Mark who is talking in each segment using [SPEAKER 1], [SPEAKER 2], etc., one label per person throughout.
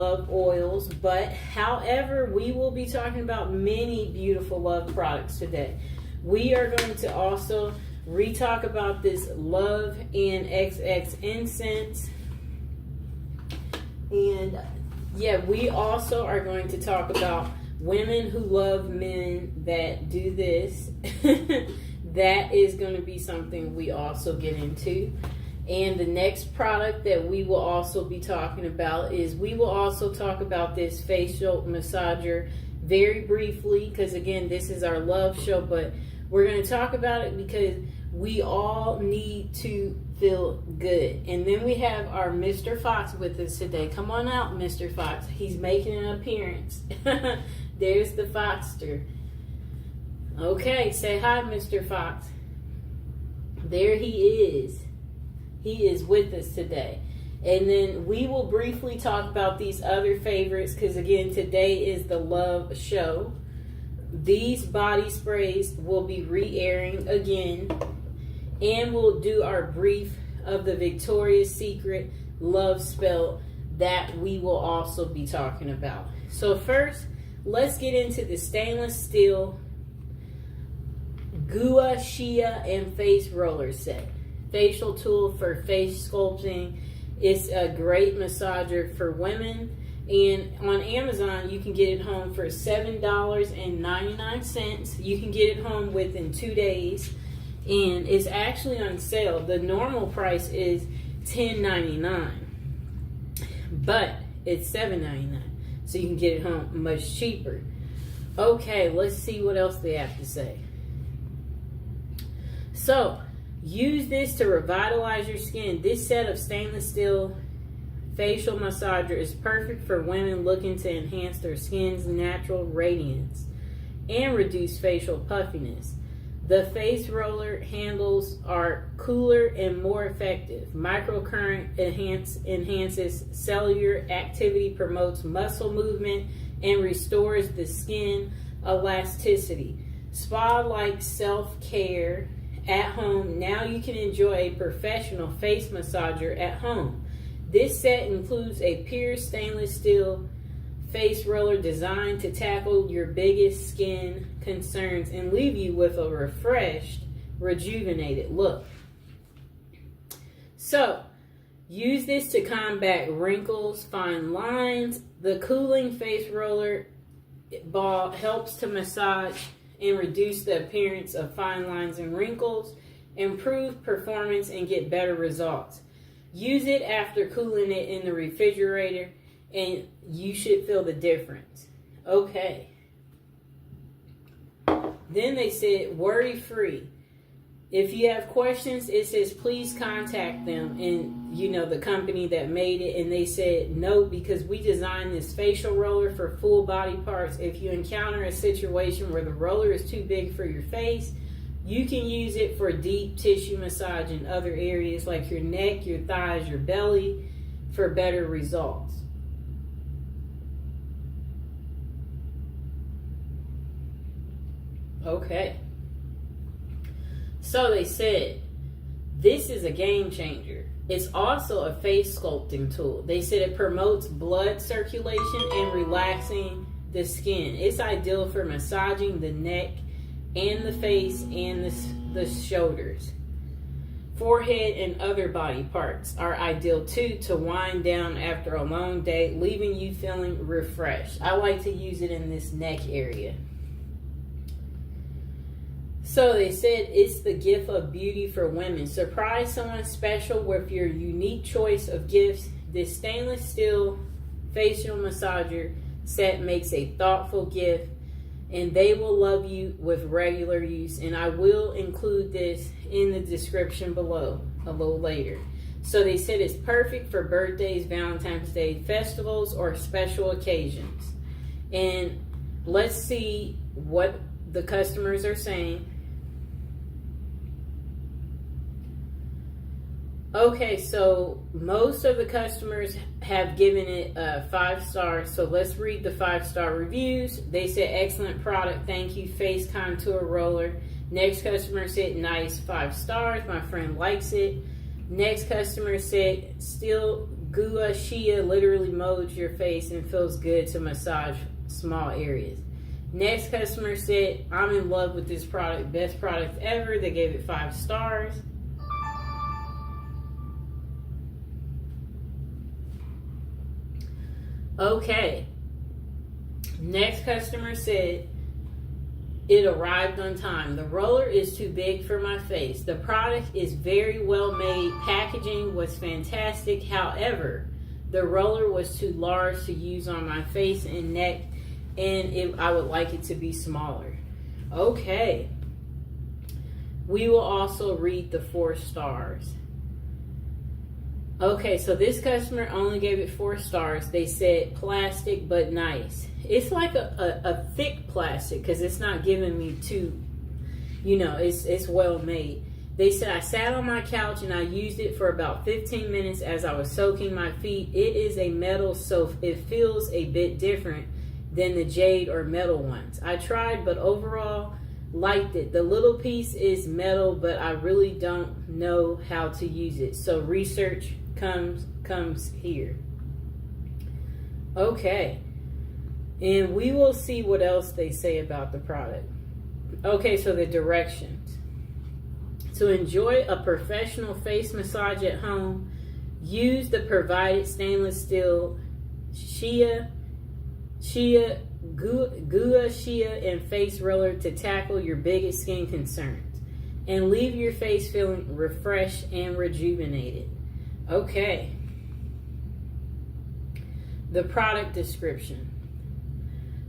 [SPEAKER 1] Love oils, but however, we will be talking about many beautiful Love products today. We are going to also re-talk about this Love and XX incense. And yeah, we also are going to talk about women who love men that do this. That is going to be something we also get into. And the next product that we will also be talking about is we will also talk about this facial massager very briefly, because again, this is our Love show, but we're going to talk about it because we all need to feel good. And then we have our Mr. Fox with us today. Come on out, Mr. Fox. He's making an appearance. There's the Foxter. Okay, say hi, Mr. Fox. There he is. He is with us today. And then we will briefly talk about these other favorites because, again, today is the Love show. These body sprays will be re-airing again. And we'll do our brief of the Victoria's Secret Love spell that we will also be talking about. So first, let's get into the stainless steel Gua Shia and face roller set. Facial tool for face sculpting. It's a great massager for women. And on Amazon, you can get it home for $7.99. You can get it home within 2 days. And it's actually on sale. The normal price is $10.99. But it's $7.99. So you can get it home much cheaper. Okay, let's see what else they have to say. So, use this to revitalize your skin. This set of stainless steel facial massager is perfect for women looking to enhance their skin's natural radiance and reduce facial puffiness. The face roller handles are cooler and more effective. Microcurrent enhances cellular activity, promotes muscle movement, and restores the skin elasticity. Spa-like self-care at home. Now you can enjoy a professional face massager at home. This set includes a pure stainless steel face roller designed to tackle your biggest skin concerns and leave you with a refreshed, rejuvenated look. So, use this to combat wrinkles, fine lines. The cooling face roller ball helps to massage and reduce the appearance of fine lines and wrinkles, improve performance, and get better results. Use it after cooling it in the refrigerator, and you should feel the difference. Okay. Then they said, worry-free. If you have questions, it says, please contact them and, the company that made it. And they said, no, because we designed this facial roller for full body parts. If you encounter a situation where the roller is too big for your face, you can use it for deep tissue massage in other areas like your neck, your thighs, your belly for better results. Okay. So they said, this is a game changer. It's also a face sculpting tool. They said it promotes blood circulation and relaxing the skin. It's ideal for massaging the neck and the face and the shoulders. Forehead and other body parts are ideal too to wind down after a long day, leaving you feeling refreshed. I like to use it in this neck area. So they said it's the gift of beauty for women. Surprise someone special with your unique choice of gifts. This stainless steel facial massager set makes a thoughtful gift, and they will love you with regular use. And I will include this in the description below a little later. So they said it's perfect for birthdays, Valentine's Day, festivals, or special occasions. And let's see what the customers are saying. Okay, so most of the customers have given it 5 stars. So let's read the 5-star reviews. They said, excellent product. Thank you. Face contour roller. Next customer said, nice, 5 stars. My friend likes it. Next customer said, still Gua Shia literally molds your face and feels good to massage small areas. Next customer said, I'm in love with this product. Best product ever. They gave it 5 stars. Okay. Next customer said, it arrived on time. The roller is too big for my face. The product is very well made. Packaging was fantastic. However, the roller was too large to use on my face and neck, and I would like it to be smaller. Okay. We will also read the 4 stars. Okay, so this customer only gave it 4 stars. They said plastic but nice. It's like a thick plastic because it's not giving me too, it's well made. They said I sat on my couch and I used it for about 15 minutes as I was soaking my feet. It is a metal, so it feels a bit different than the jade or metal ones. I tried, but overall liked it. The little piece is metal, but I really don't know how to use it. So research comes here. Okay. And we will see what else they say about the product. Okay, so the directions. To enjoy a professional face massage at home, use the provided stainless steel Gua Shia and face roller to tackle your biggest skin concerns and leave your face feeling refreshed and rejuvenated. Okay. The product description.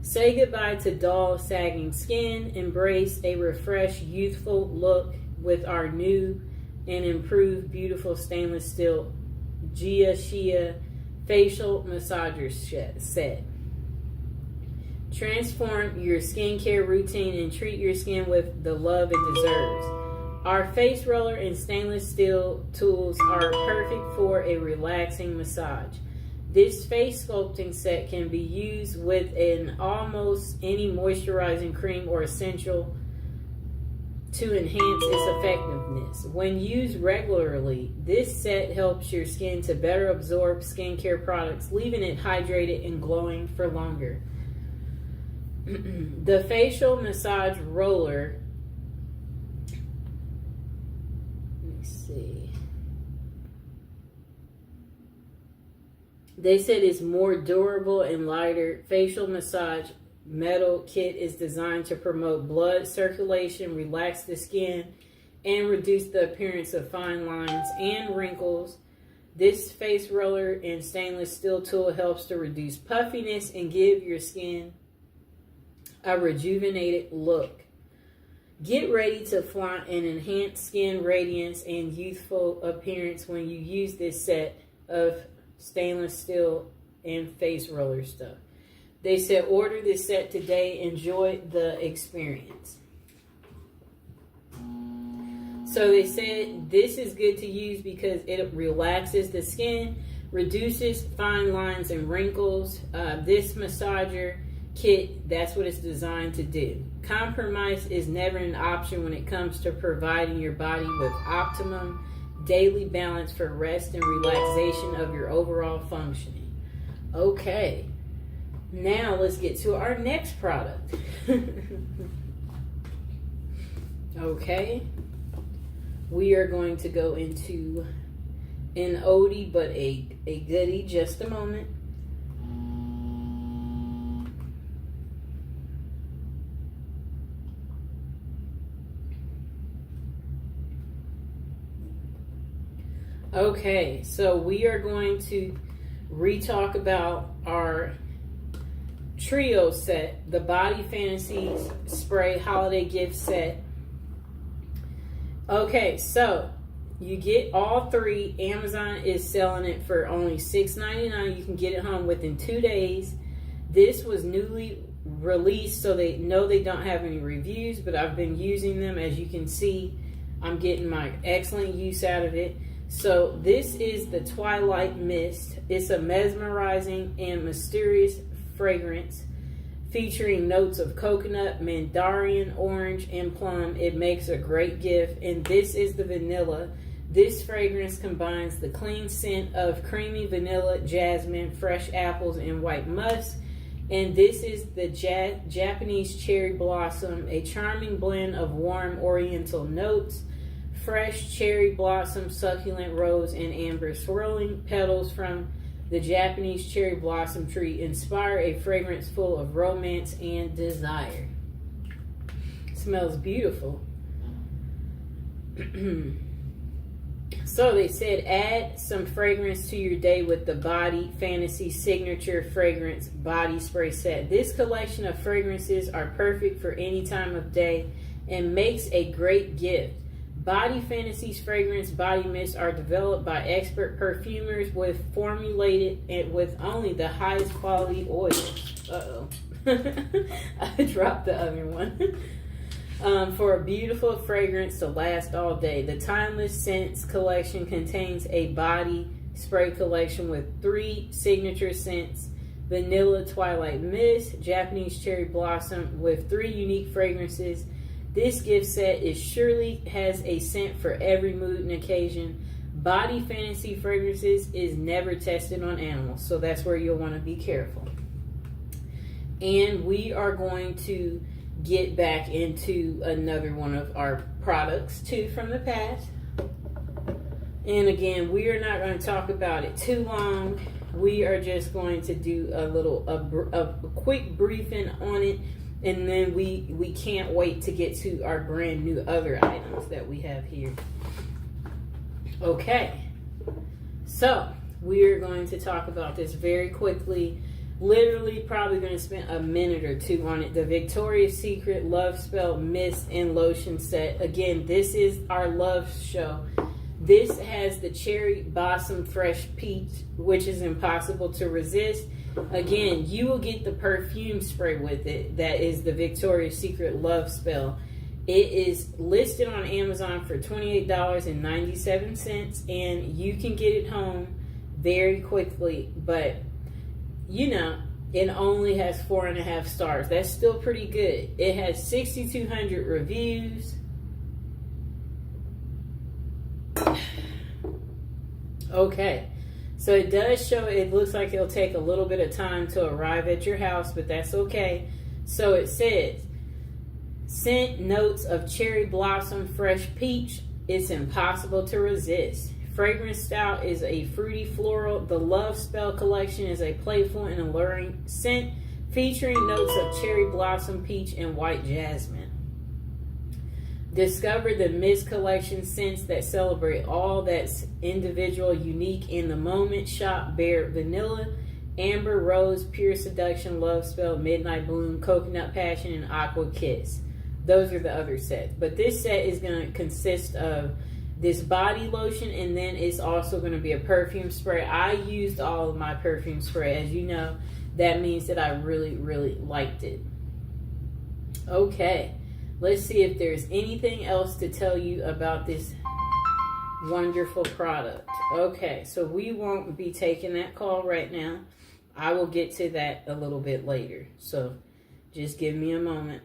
[SPEAKER 1] Say goodbye to dull, sagging skin. Embrace a refreshed, youthful look with our new and improved beautiful stainless steel Gua Shia facial massager set. Transform your skincare routine and treat your skin with the love it deserves. Our face roller and stainless steel tools are perfect for a relaxing massage. This face sculpting set can be used with an almost any moisturizing cream or essential to enhance its effectiveness. When used regularly, this set helps your skin to better absorb skincare products, leaving it hydrated and glowing for longer. The facial massage roller, let me see. They said it's more durable and lighter. Facial massage metal kit is designed to promote blood circulation, relax the skin, and reduce the appearance of fine lines and wrinkles. This face roller and stainless steel tool helps to reduce puffiness and give your skin a rejuvenated look. Get ready to flaunt an enhanced skin radiance and youthful appearance when you use this set of stainless steel and face roller stuff. They said order this set today. Enjoy the experience. So they said this is good to use because it relaxes the skin, reduces fine lines and wrinkles. This massager kit, that's what it's designed to do. Compromise is never an option when it comes to providing your body with optimum daily balance for rest and relaxation of your overall functioning. Okay, now let's get to our next product. Okay, we are going to go into an oldie but a goodie. Just a moment. Okay, so we are going to re-talk about our trio set, the Body Fantasies Spray Holiday Gift Set. Okay, so you get all 3. Amazon is selling it for only $6.99. You can get it home within 2 days. This was newly released, so they know they don't have any reviews, but I've been using them. As you can see, I'm getting my excellent use out of it. So this is the Twilight Mist. It's a mesmerizing and mysterious fragrance featuring notes of coconut, mandarin, orange, and plum. It makes a great gift. And this is the vanilla. This fragrance combines the clean scent of creamy vanilla, jasmine, fresh apples, and white musk. And this is the Japanese cherry blossom, a charming blend of warm oriental notes, fresh cherry blossom, succulent rose, and amber swirling petals from the Japanese cherry blossom tree inspire a fragrance full of romance and desire. Smells beautiful. So they said add some fragrance to your day with the Body Fantasy Signature Fragrance Body Spray Set. This collection of fragrances are perfect for any time of day and makes a great gift. Body Fantasy's fragrance body mists are developed by expert perfumers with formulated with only the highest quality oils. I dropped the other one. For a beautiful fragrance to last all day. The Timeless Scents collection contains a body spray collection with 3 signature scents: Vanilla Twilight Mist, Japanese Cherry Blossom, with 3 unique fragrances. This gift set surely has a scent for every mood and occasion. Body Fantasy Fragrances is never tested on animals, so that's where you'll want to be careful. And we are going to get back into another one of our products too from the past. And again, we are not going to talk about it too long. We are just going to do a quick briefing on it, and then we can't wait to get to our brand new other items that we have here. Okay, so we are going to talk about this very quickly. Literally probably going to spend a minute or 2 on it. The Victoria's Secret Love Spell Mist and Lotion Set. Again, this is our love show. This has the Cherry Blossom Fresh Peach, which is impossible to resist. Again, you will get the perfume spray with it. That is the Victoria's Secret Love Spell. It is listed on Amazon for $28.97, and you can get it home very quickly, but you know, it only has 4.5 stars. That's still pretty good. It has 6,200 reviews. Okay, so it does show, it looks like it'll take a little bit of time to arrive at your house, but that's okay. So it says, scent notes of cherry blossom, fresh peach. It's impossible to resist. Fragrance style is a fruity floral. The Love Spell collection is a playful and alluring scent featuring notes of cherry blossom, peach, and white jasmine. Discover the Mist collection scents that celebrate all that's individual, unique in the moment. Shop Bare Vanilla, Amber Rose, Pure Seduction, Love Spell, Midnight Bloom, Coconut Passion, and Aqua Kiss. Those are the other sets. But this set is going to consist of this body lotion, and then it's also going to be a perfume spray. I used all of my perfume spray. As you know, that means that I really, really liked it. Okay, let's see if there's anything else to tell you about this wonderful product. Okay, so we won't be taking that call right now. I will get to that a little bit later, so just give me a moment.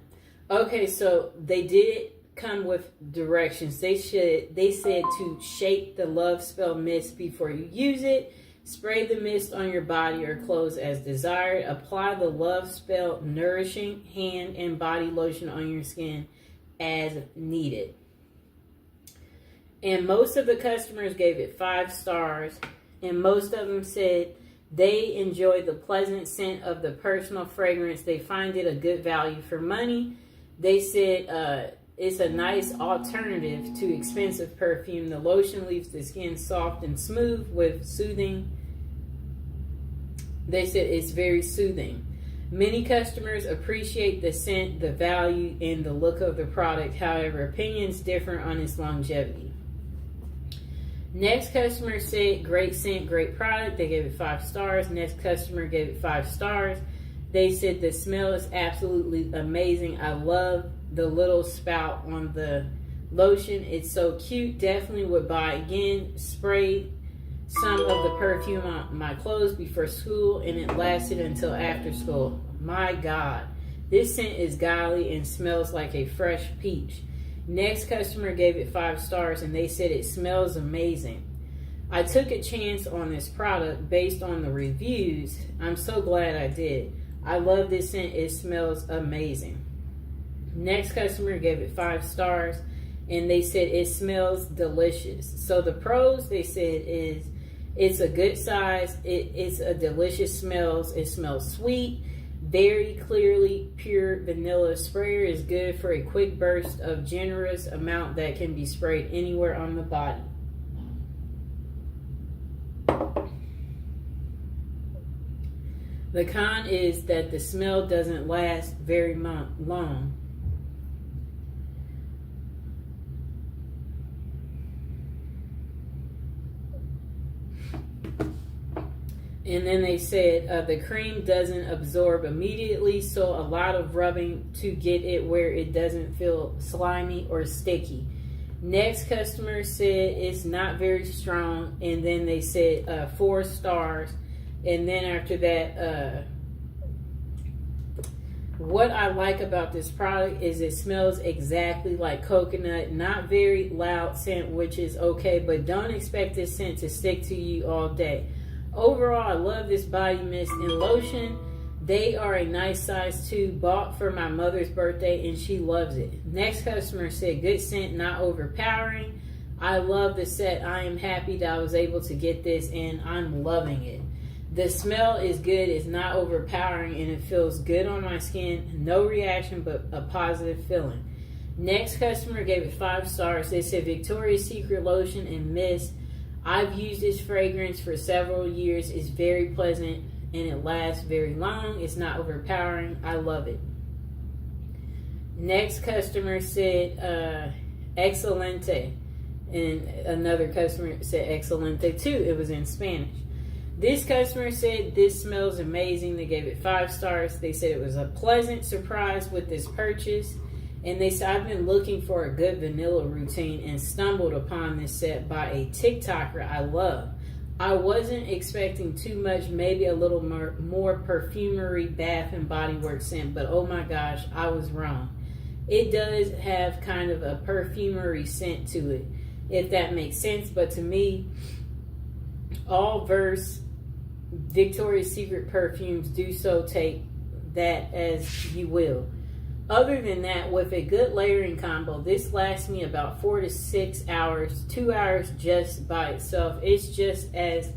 [SPEAKER 1] Okay, so they did come with directions. They said to shake the Love Spell mist before you use it. Spray the mist on your body or clothes as desired. Apply the Love Spell nourishing hand and body lotion on your skin as needed. And most of the customers gave it 5 stars, and most of them said they enjoy the pleasant scent of the personal fragrance. They find it a good value for money. They said it's a nice alternative to expensive perfume. The lotion leaves the skin soft and smooth with soothing. They said it's very soothing. Many customers appreciate the scent, the value, and the look of the product. However, opinions differ on its longevity. Next customer said, great scent, great product. They gave it 5 stars. Next customer gave it 5 stars. They said the smell is absolutely amazing. I love the little spout on the lotion. It's so cute. Definitely would buy again. Sprayed some of the perfume on my clothes before school, and it lasted until after school. My God, this scent is godly and smells like a fresh peach. Next customer gave it 5 stars and they said it smells amazing. I took a chance on this product based on the reviews. I'm so glad I did. I love this scent. It smells amazing. Next customer gave it 5 stars and they said it smells delicious. So the pros, they said, is it's a good size. It's a delicious smells. It smells sweet. Very clearly pure vanilla. Sprayer is good for a quick burst of generous amount that can be sprayed anywhere on the body. The con is that the smell doesn't last very long. And then they said the cream doesn't absorb immediately, so a lot of rubbing to get it where it doesn't feel slimy or sticky. Next customer said it's not very strong, and then they said 4 stars. And then after that, what I like about this product is it smells exactly like coconut. Not very loud scent, which is okay, but don't expect this scent to stick to you all day. Overall, I love this body mist and lotion. They are a nice size too. Bought for my mother's birthday and she loves it. Next customer said good scent, not overpowering. I love the set. I am happy that I was able to get this and I'm loving it. The smell is good. It's not overpowering and it feels good on my skin. No reaction, but a positive feeling. Next customer gave it 5 stars. They said Victoria's Secret lotion and mist. I've used this fragrance for several years. It's very pleasant and it lasts very long. It's not overpowering. I love it. Next customer said excelente. And another customer said excelente too. It was in Spanish. This customer said this smells amazing. They gave it 5 stars. They said it was a pleasant surprise with this purchase. And they said, I've been looking for a good vanilla routine and stumbled upon this set by a TikToker I love. I wasn't expecting too much, maybe a little more perfumery, Bath and Body Works scent, but oh my gosh, I was wrong. It does have kind of a perfumery scent to it, if that makes sense. But to me, all Verse Victoria's Secret perfumes do so, take that as you will. Other than that, with a good layering combo, this lasts me about 4 to 6 hours, 2 hours just by itself. It's just as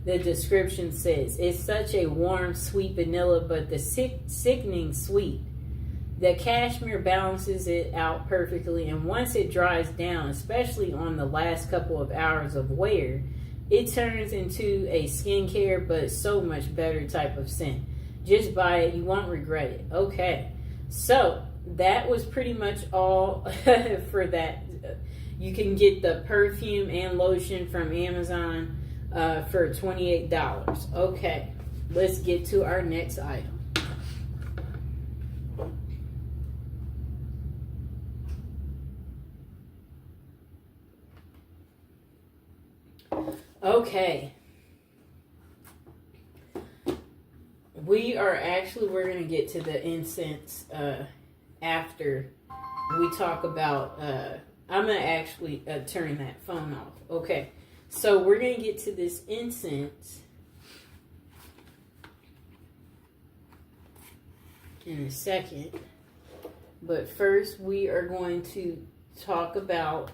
[SPEAKER 1] the description says. It's such a warm, sweet vanilla, but the sickening sweet. The cashmere balances it out perfectly, and once it dries down, especially on the last couple of hours of wear, it turns into a skincare, but so much better type of scent. Just buy it. You won't regret it. Okay. So that was pretty much all for that. You can get the perfume and lotion from Amazon for $28. Okay, let's get to our next item. Okay. We're going to get to the incense after we talk about, I'm going to actually turn that phone off. Okay, so we're going to get to this incense in a second. But first, we are going to talk about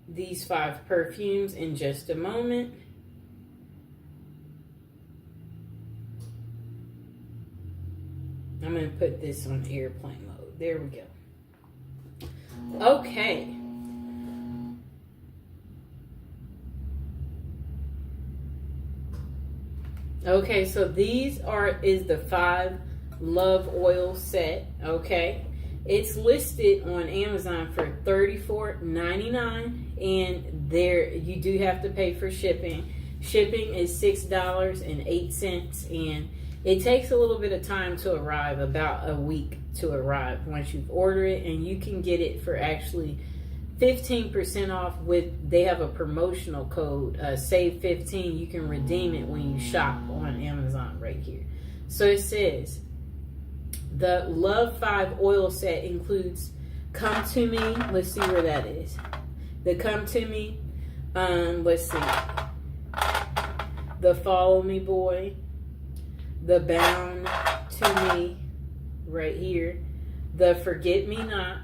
[SPEAKER 1] these 5 perfumes in just a moment. I'm going to put this on airplane mode. There we go. Okay. Okay, so these is the 5 Love Oil set. Okay. It's listed on Amazon for $34.99, and there you do have to pay for shipping. Shipping is $6.08, and it takes a little bit of time to arrive, about a week to arrive once you've ordered it, and you can get it for actually 15% off they have a promotional code, save 15. You can redeem it when you shop on Amazon right here. So it says, The Love 5 oil set includes Come To Me. Let's see where that is. The Come To Me. Let's see. The Follow Me Boy. The Bound To Me. Right here. The Forget Me Not.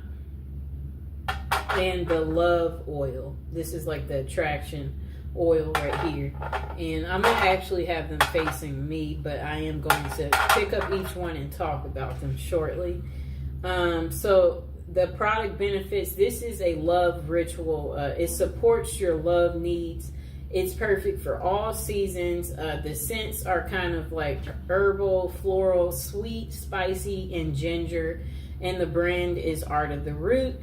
[SPEAKER 1] And the Love oil. This is like the attraction oil right here. And I'm going to actually have them facing me, but I am going to pick up each one and talk about them shortly. So the product benefits, this is a love ritual. It supports your love needs. It's perfect for all seasons. The scents are kind of like herbal, floral, sweet, spicy, and ginger. And the brand is Art of the Root.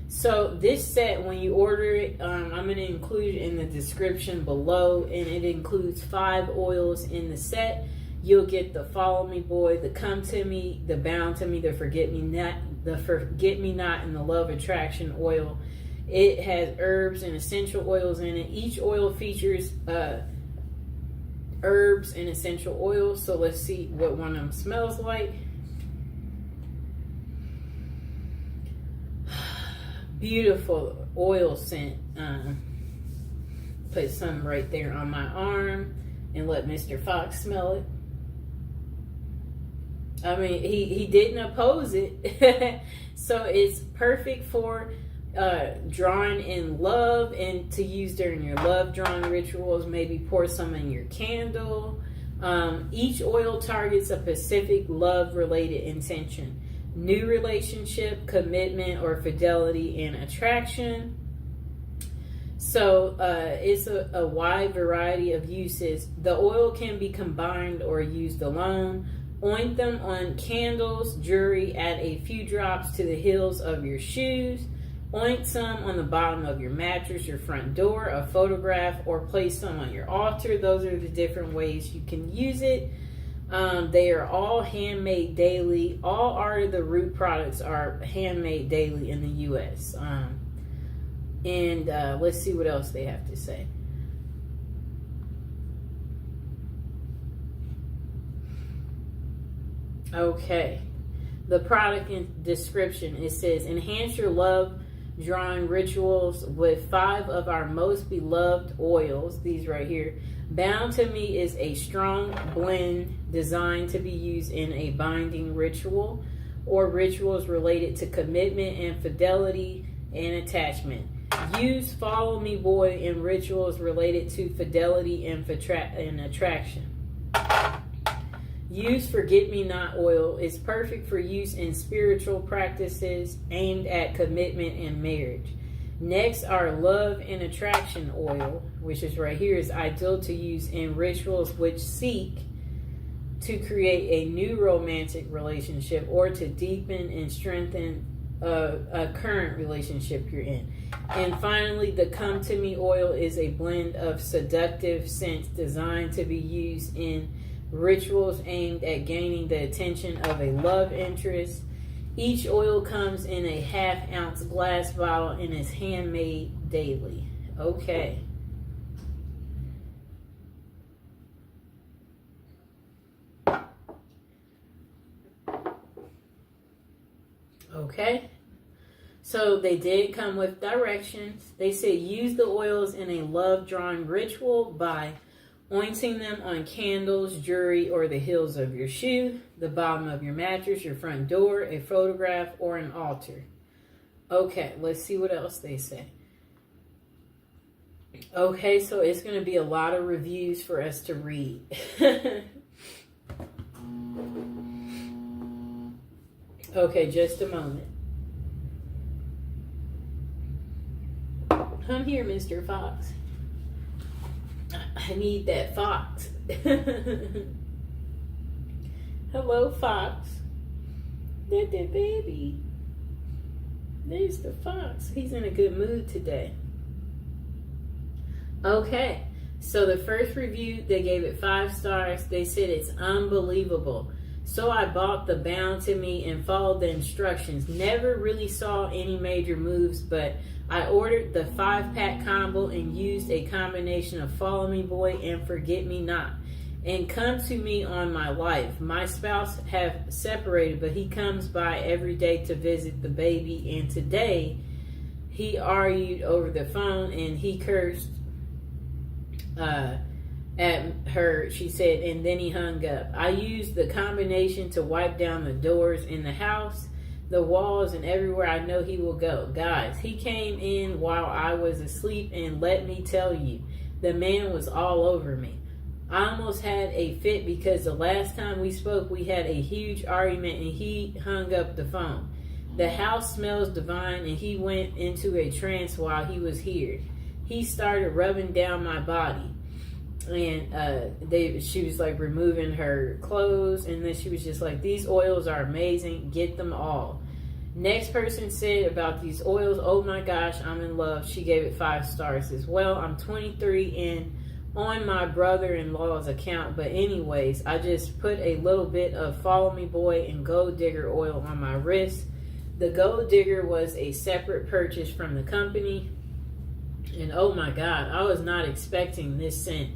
[SPEAKER 1] So this set, when you order it, I'm going to include it in the description below, and it includes 5 oils in the set. You'll get the Follow Me Boy, the Come To Me, the Bound To Me, the Forget Me Not, and the Love Attraction oil. It has herbs and essential oils in it. Each oil features herbs and essential oils. So let's see what one of them smells like. Beautiful oil scent. Put some right there on my arm and let Mr. Fox smell it. I mean, he didn't oppose it. So it's perfect for drawing in love and to use during your love drawing rituals. Maybe pour some in your candle. Each oil targets a specific love related intention. New relationship, commitment, or fidelity and attraction. So it's a wide variety of uses. The oil can be combined or used alone. Oint them on candles, jewelry, add a few drops to the heels of your shoes. Oint some on the bottom of your mattress, your front door, a photograph, or place some on your altar. Those are the different ways you can use it. They are all handmade daily. All Art of the Root products are handmade daily in the U.S. And let's see what else they have to say. Okay. The product description, it says, enhance your love drawing rituals with 5 of our most beloved oils. These right here. Bound to Me is a strong blend designed to be used in a binding ritual or rituals related to commitment and fidelity and attachment. Use Follow Me Boy in rituals related to fidelity and attraction. Use Forget Me Not oil is perfect for use in spiritual practices aimed at commitment and marriage. Next, our Love and Attraction oil, which is right here, is ideal to use in rituals which seek to create a new romantic relationship or to deepen and strengthen a current relationship you're in. And finally, the Come To Me oil is a blend of seductive scents designed to be used in rituals aimed at gaining the attention of a love interest. Each oil comes in a 1/2 ounce glass bottle and is handmade daily. Okay. Okay. So they did come with directions. They said use the oils in a love drawing ritual by ointing them on candles, jewelry, or the heels of your shoe, the bottom of your mattress, your front door, a photograph, or an altar. Okay, let's see what else they say. Okay, so it's going to be a lot of reviews for us to read. Okay, just a moment. Come here, Mr. Fox. I need that fox. Hello, Fox. That baby. There's the fox. He's in a good mood today. Okay, so the first review, they gave it 5 stars. They said it's unbelievable. So I bought the Bound to Me and followed the instructions. Never really saw any major moves, but I ordered the 5-pack combo and used a combination of Follow Me Boy and Forget Me Not. and come to me on my life. My spouse have separated, but he comes by every day to visit the baby, and today he argued over the phone and he cursed at her, she said, and then he hung up. I used the combination to wipe down the doors in the house, the walls, and everywhere I know he will go. Guys, he came in while I was asleep, and let me tell you, the man was all over me. I almost had a fit because the last time we spoke, we had a huge argument and he hung up the phone. The house smells divine, and he went into a trance while he was here. He started rubbing down my body. And she was like removing her clothes, and then she was just like, these oils are amazing, get them all. Next person said about these oils, oh my gosh, I'm in love. She gave it 5 stars as well. I'm 23 and on my brother-in-law's account, but anyways, I just put a little bit of Follow Me Boy and Gold Digger oil on my wrist. The Gold Digger was a separate purchase from the company, and oh my god, I was not expecting this scent.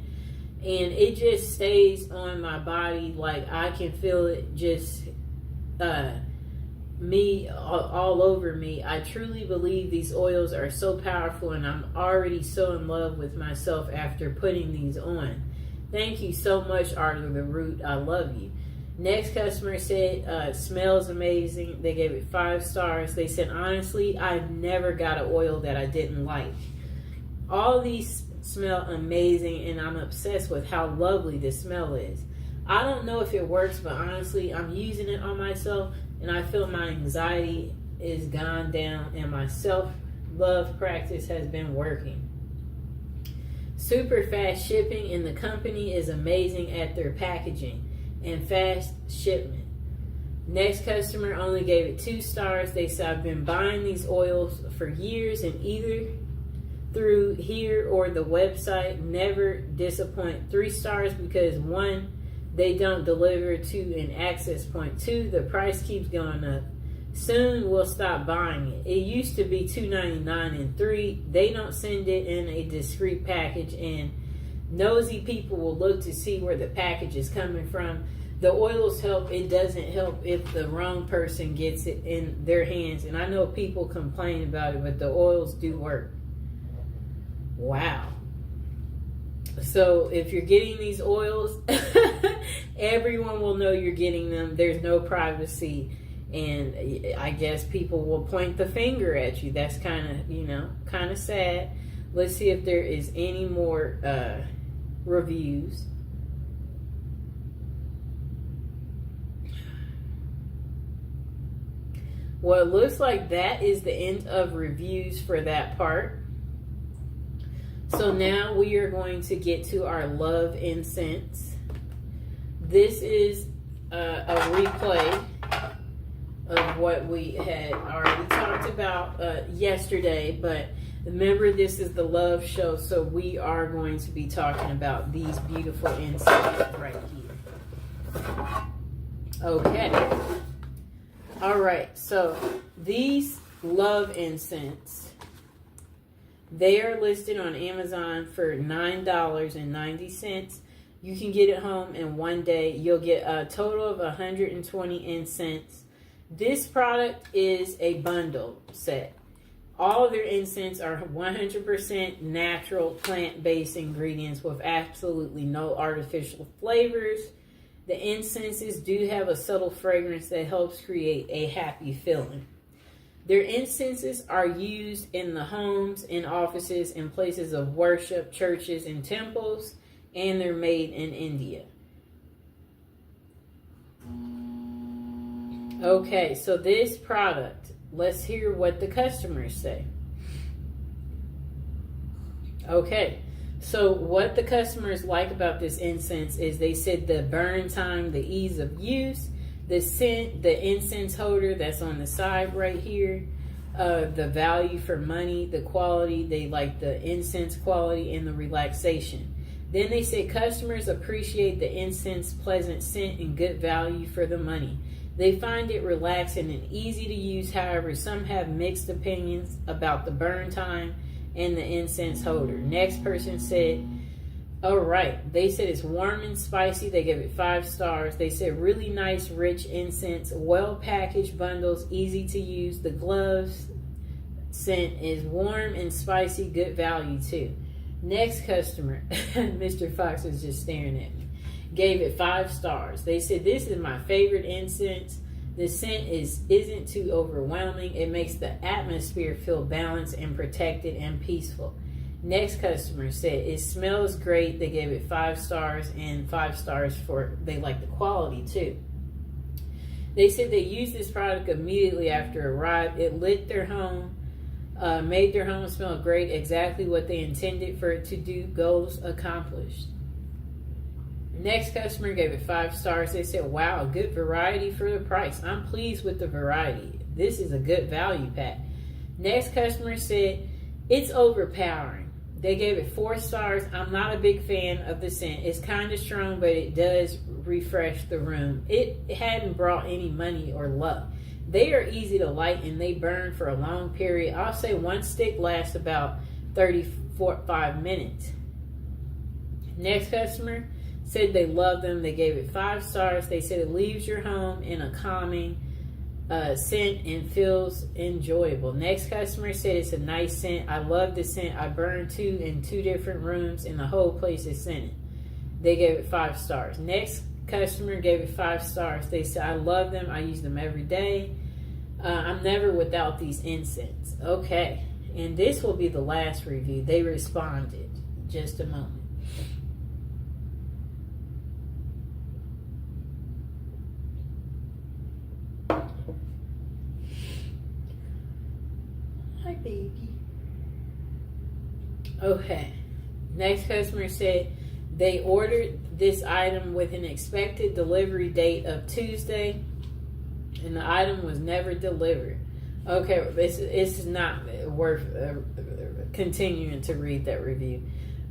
[SPEAKER 1] And it just stays on my body, like I can feel it just all over me. I truly believe these oils are so powerful, and I'm already so in love with myself after putting these on. Thank you so much, Art of the Root. I love you. Next customer said, smells amazing. They gave it 5 stars. They said, honestly, I've never got an oil that I didn't like. All these smell amazing, and I'm obsessed with how lovely the smell is. I don't know if it works, but honestly, I'm using it on myself, and I feel my anxiety is gone down, and my self-love practice has been working. Super fast shipping, and the company is amazing at their packaging and fast shipment. Next customer only gave it 2 stars. They said, I've been buying these oils for years, and either through here or the website, never disappoint. 3 stars because 1, they don't deliver to an access point. 2, the price keeps going up. Soon we'll stop buying it. It used to be $2.99, and 3, they don't send it in a discreet package, and nosy people will look to see where the package is coming from. The oils help. It doesn't help if the wrong person gets it in their hands, and I know people complain about it, but the oils do work. Wow. So if you're getting these oils, everyone will know you're getting them. There's no privacy, and I guess people will point the finger at you. That's kind of sad. Let's see if there is any more reviews. Well, it looks like that is the end of reviews for that part. So now we are going to get to our love incense. This is a replay of what we had already talked about yesterday, but remember, this is the love show, so we are going to be talking about these beautiful incense right here. Okay. All right, so these love incense, they are listed on Amazon for $9.90. You can get it home in one day. You'll get a total of 120 incense. This product is a bundle set. All of their incense are 100% natural plant-based ingredients with absolutely no artificial flavors. The incenses do have a subtle fragrance that helps create a happy feeling. Their incenses are used in the homes, in offices, in places of worship, churches, and temples, and they're made in India. Okay, so this product, let's hear what the customers say. Okay, so what the customers like about this incense is they said the burn time, the ease of use, the scent, the incense holder that's on the side right here, the value for money, the quality, they like the incense quality and the relaxation. Then they say customers appreciate the incense pleasant scent and good value for the money. They find it relaxing and easy to use. However, some have mixed opinions about the burn time and the incense holder. Next person said All right. They said it's warm and spicy. They gave it 5 stars. They said really nice, rich incense, well packaged bundles, easy to use. The gloves scent is warm and spicy, good value too. Next customer, Mr. Fox was just staring at me, gave it 5 stars. They said this is my favorite incense. The scent isn't too overwhelming. It makes the atmosphere feel balanced and protected and peaceful. Next customer said it smells great. They gave it 5 stars and 5 stars for they like the quality too. They said they used this product immediately after it arrived. It lit their home, made their home smell great, exactly what they intended for it to do. Goals accomplished. Next customer gave it 5 stars. They said, wow, a good variety for the price. I'm pleased with the variety. This is a good value pack. Next customer said, it's overpowering. They gave it 4 stars. I'm not a big fan of the scent. It's kind of strong, but it does refresh the room. It hadn't brought any money or luck. They are easy to light and they burn for a long period. I'll say 1 stick lasts about 35 minutes. Next customer said they love them. They gave it 5 stars. They said it leaves your home in a calming scent and feels enjoyable. Next customer said it's a nice scent. I love the scent. I burned 2 in 2 different rooms and the whole place is scented. They gave it 5 stars. Next customer gave it 5 stars. They said I love them. I use them every day. I'm never without these incense. Okay, and this will be the last review. They responded. Just a moment. Hi, baby. Okay. Next customer said they ordered this item with an expected delivery date of Tuesday, and the item was never delivered. Okay, it's not worth continuing to read that review.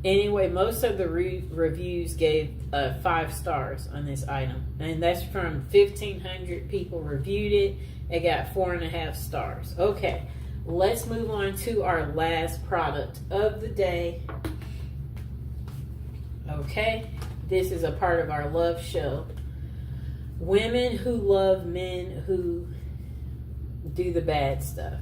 [SPEAKER 1] Anyway, most of the reviews gave 5 stars on this item, and that's from 1,500 people reviewed it. It got 4.5 stars. Okay, let's move on to our last product of the day. Okay, this is a part of our love show. Women who love men who do the bad stuff.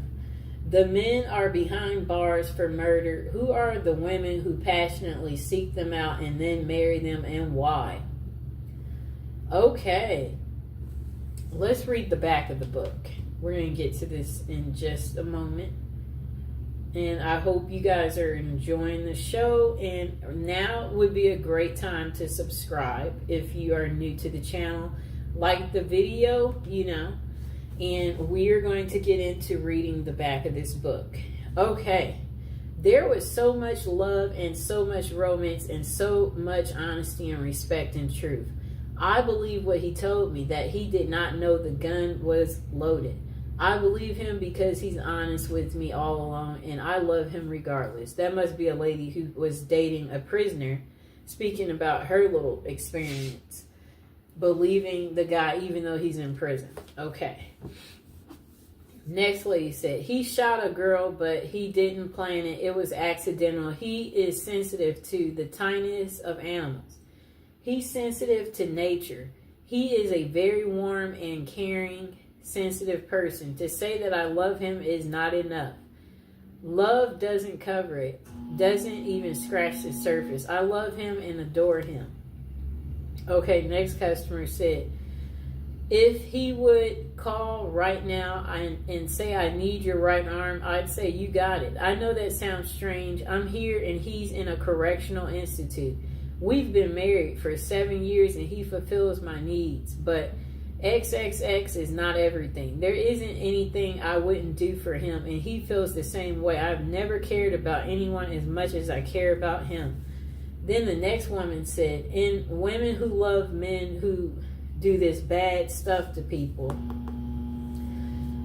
[SPEAKER 1] The men are behind bars for murder. Who are the women who passionately seek them out and then marry them, and why? Okay, let's read the back of the book. We're going to get to this in just a moment. And I hope you guys are enjoying the show. And now would be a great time to subscribe if you are new to the channel. Like the video, and we are going to get into reading the back of this book. Okay, there was so much love and so much romance and so much honesty and respect and truth. I believe what he told me, that he did not know the gun was loaded. I believe him because he's honest with me all along, and I love him regardless. That must be a lady who was dating a prisoner, speaking about her little experience, believing the guy even though he's in prison. Okay. Next lady said, he shot a girl, but he didn't plan it. It was accidental. He is sensitive to the tiniest of animals. He's sensitive to nature. He is a very warm and caring, sensitive person. To say that I love him is not enough. Love doesn't cover it, doesn't even scratch the surface. I love him and adore him. Okay, next customer said, if he would call right now and say, I need your right arm, I'd say, you got it. I know that sounds strange. I'm here and he's in a correctional institute. We've been married for 7 years and he fulfills my needs, but XXX is not everything. There isn't anything I wouldn't do for him, and he feels the same way. I've never cared about anyone as much as I care about him. Then the next woman said, in women who love men who do this bad stuff to people,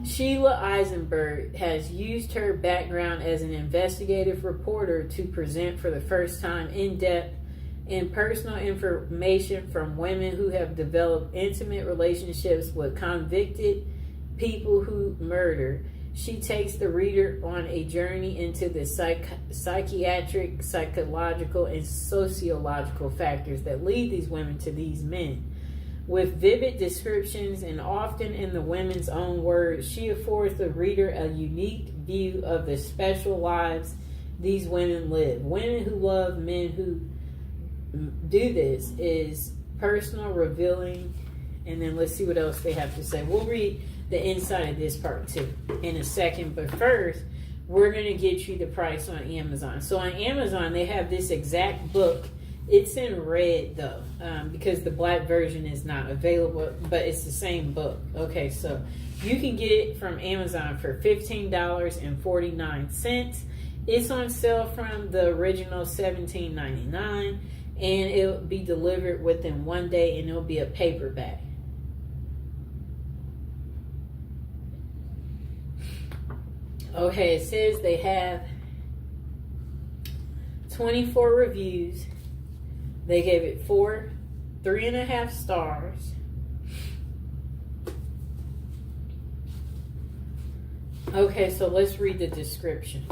[SPEAKER 1] Sheila Eisenberg has used her background as an investigative reporter to present for the first time in-depth and personal information from women who have developed intimate relationships with convicted people who murder. She takes the reader on a journey into the psychiatric, psychological, and sociological factors that lead these women to these men. With vivid descriptions and often in the women's own words, she affords the reader a unique view of the special lives these women live. Women Who Love Men Who Do This is personal, revealing, and then let's see what else they have to say. We'll read the inside of this part too in a second, but first we're going to get you the price on Amazon. So on Amazon they have this exact book. It's in red though, because the black version is not available, but it's the same book. Okay, so you can get it from Amazon for $15.49. It's on sale from the original $17.99, and it'll be delivered within 1 day, and it'll be a paperback. Okay, it says they have 24 reviews. They gave it 3.5 stars. Okay, so let's read the description.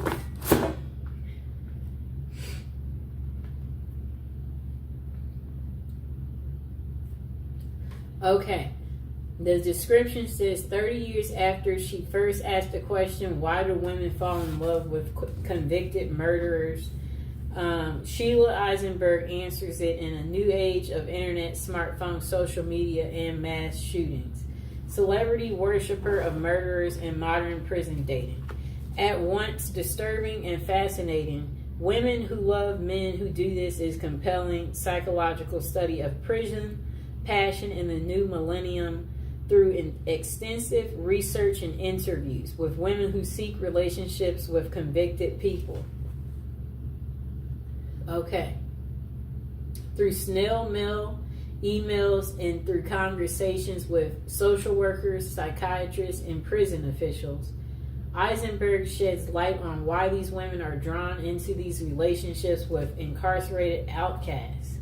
[SPEAKER 1] Okay. The description says 30 years after she first asked the question, why do women fall in love with convicted murderers? Sheila Eisenberg answers it in a new age of internet, smartphone, social media, and mass shootings. Celebrity worshiper of murderers and modern prison dating. At once disturbing and fascinating, Women Who Love Men Who Do This is compelling psychological study of prison, passion in the new millennium, through extensive research and interviews with women who seek relationships with convicted people. Okay. Through snail mail, emails, and through conversations with social workers, psychiatrists, and prison officials, Eisenberg sheds light on why these women are drawn into these relationships with incarcerated outcasts.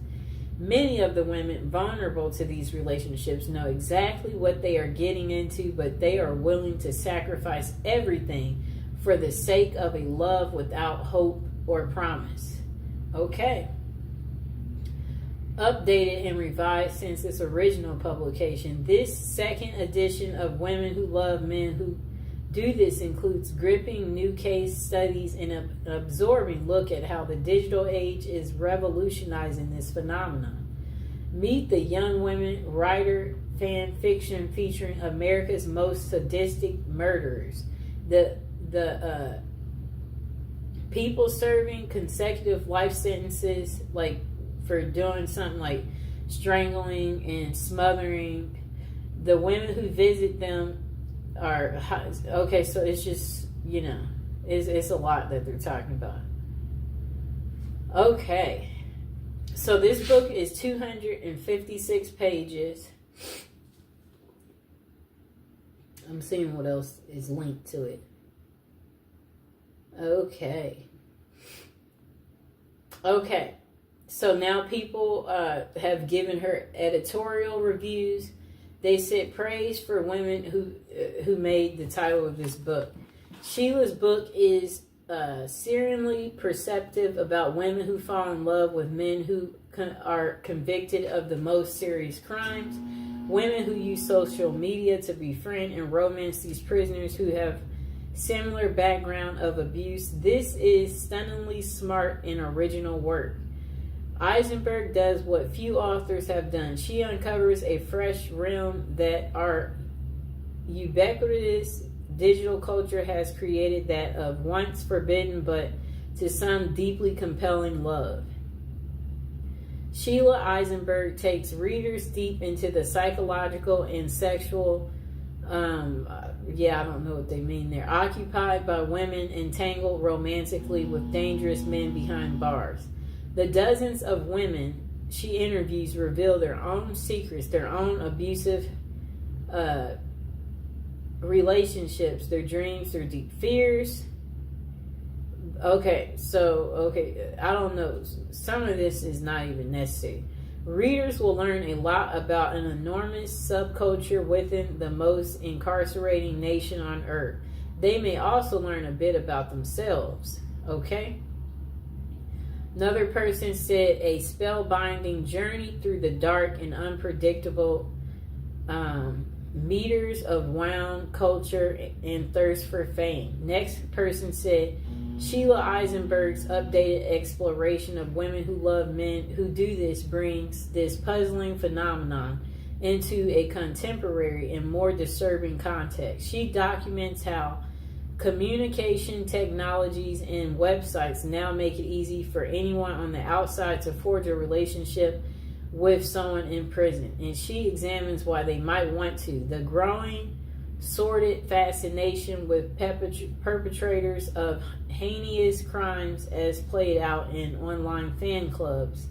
[SPEAKER 1] Many of the women vulnerable to these relationships know exactly what they are getting into, but they are willing to sacrifice everything for the sake of a love without hope or promise. Okay. Updated and revised since its original publication, this second edition of Women Who Love Men Who Do This includes gripping new case studies and an absorbing look at how the digital age is revolutionizing this phenomenon. Meet the young women writer fan fiction featuring America's most sadistic murderers. The people serving consecutive life sentences, like for doing something like strangling and smothering. The women who visit them are okay. So it's just, you know, it's a lot that they're talking about. Okay, so this book is 256 pages. I'm seeing what else is linked to it. Okay, so now people have given her editorial reviews. They said praise for women who made the title of this book. Sheila's book is searingly perceptive about women who fall in love with men who are convicted of the most serious crimes. Women who use social media to befriend and romance these prisoners who have similar background of abuse. This is stunningly smart and original work. Eisenberg does what few authors have done. She uncovers a fresh realm that our ubiquitous digital culture has created, that of once forbidden but to some deeply compelling love. Sheila Eisenberg takes readers deep into the psychological and sexual, I don't know what they mean there, occupied by women entangled romantically with dangerous men behind bars. The dozens of women she interviews reveal their own secrets, their own abusive relationships, their dreams, their deep fears. Okay, I don't know. Some of this is not even necessary. Readers will learn a lot about an enormous subculture within the most incarcerating nation on earth. They may also learn a bit about themselves. Okay? Another person said a spellbinding journey through the dark and unpredictable meters of wound culture and thirst for fame. Next person said Sheila Eisenberg's updated exploration of women who love men who do this brings this puzzling phenomenon into a contemporary and more disturbing context. She documents how communication technologies and websites now make it easy for anyone on the outside to forge a relationship with someone in prison, and she examines why they might want to. The growing sordid fascination with perpetrators of heinous crimes as played out in online fan clubs.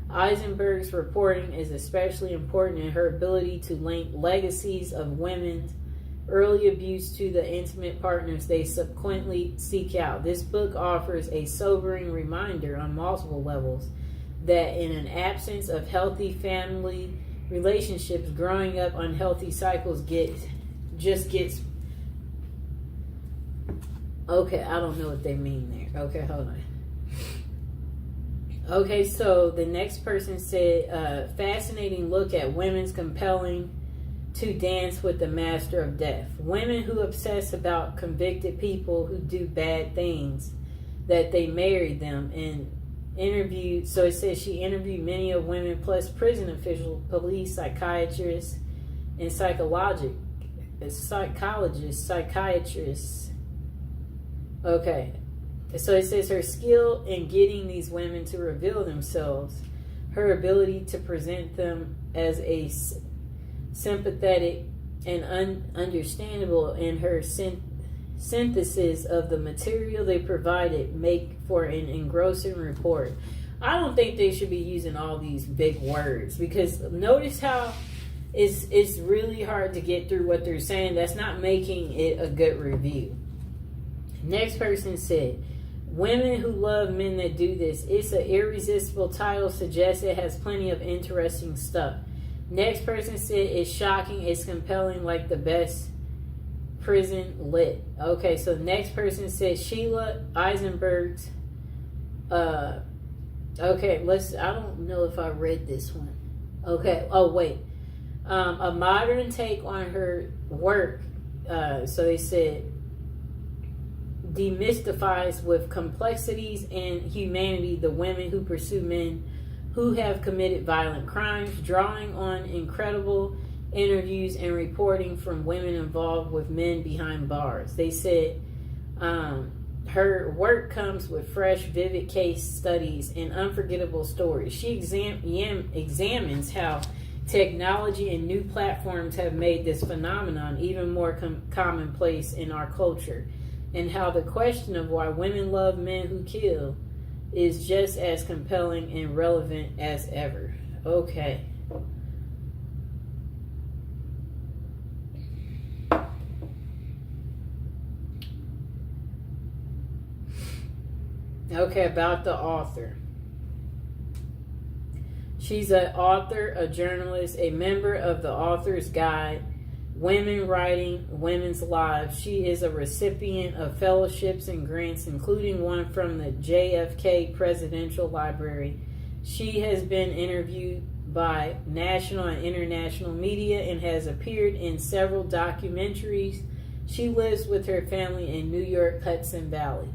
[SPEAKER 1] Eisenberg's reporting is especially important in her ability to link legacies of women's early abuse to the intimate partners they subsequently seek out. This book offers a sobering reminder on multiple levels that in an absence of healthy family relationships, growing up unhealthy cycles gets okay, I don't know what they mean there. Okay, hold on. Okay, so the next person said, fascinating look at women's compelling to dance with the master of death. Women who obsess about convicted people who do bad things, that they married them, and interviewed. So it says she interviewed many of women plus prison officials, police, psychiatrists, and psychiatrists. Okay. So it says her skill in getting these women to reveal themselves, her ability to present them as a sympathetic and understandable, and her synthesis of the material they provided make for an engrossing report. I don't think they should be using all these big words, because notice how it's really hard to get through what they're saying. That's not making it a good review. Next person said, women who love men that do this. It's an irresistible title, suggests it has plenty of interesting stuff. Next person said, it's shocking, it's compelling, like the best prison lit. Okay, so the next person said Sheila Eisenberg's okay, I don't know if I read this one. Okay, oh wait. A modern take on her work, so they said, demystifies with complexities and humanity the women who pursue men who have committed violent crimes, drawing on incredible interviews and reporting from women involved with men behind bars. They said her work comes with fresh, vivid case studies and unforgettable stories. She examines how technology and new platforms have made this phenomenon even more commonplace in our culture, and how the question of why women love men who kill is just as compelling and relevant as ever. Okay. Okay, about the author. She's an author, a journalist, a member of the Author's Guide, Women Writing Women's Lives. She is a recipient of fellowships and grants, including one from the JFK Presidential Library. She has been interviewed by national and international media and has appeared in several documentaries. She lives with her family in New York, Hudson Valley.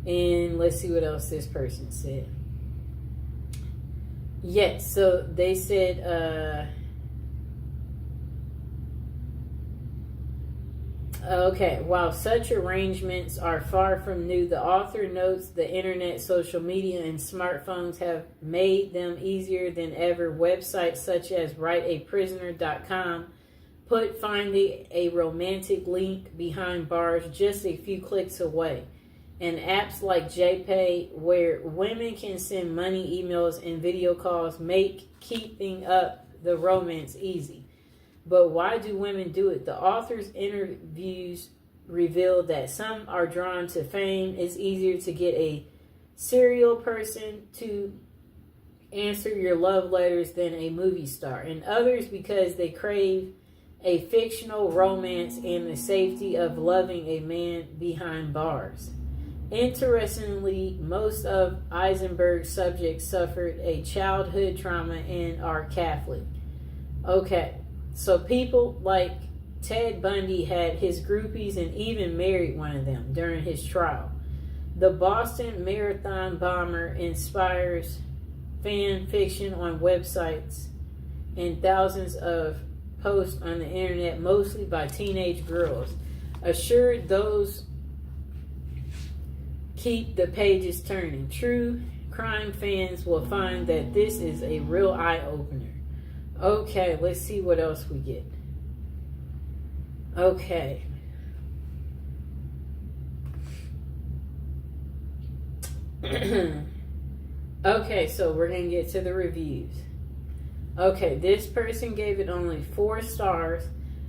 [SPEAKER 1] And let's see what else this person said. Yes, so they said, okay, while such arrangements are far from new, the author notes the internet, social media, and smartphones have made them easier than ever. Websites such as writeaprisoner.com put finding a romantic link behind bars just a few clicks away. And apps like JPay, where women can send money, emails, and video calls, make keeping up the romance easy. But why do women do it? The author's interviews reveal that some are drawn to fame. It's easier to get a serial person to answer your love letters than a movie star. And others because they crave a fictional romance and the safety of loving a man behind bars. Interestingly, most of Eisenberg's subjects suffered a childhood trauma and are Catholic. Okay, so people like Ted Bundy had his groupies and even married one of them during his trial. The Boston Marathon bomber inspires fan fiction on websites and thousands of posts on the internet, mostly by teenage girls. Assured those keep the pages turning. True crime fans will find that this is a real eye-opener. Okay, let's see what else we get. Okay. Okay, so we're going to get to the reviews. Okay, this person gave it only 4 stars.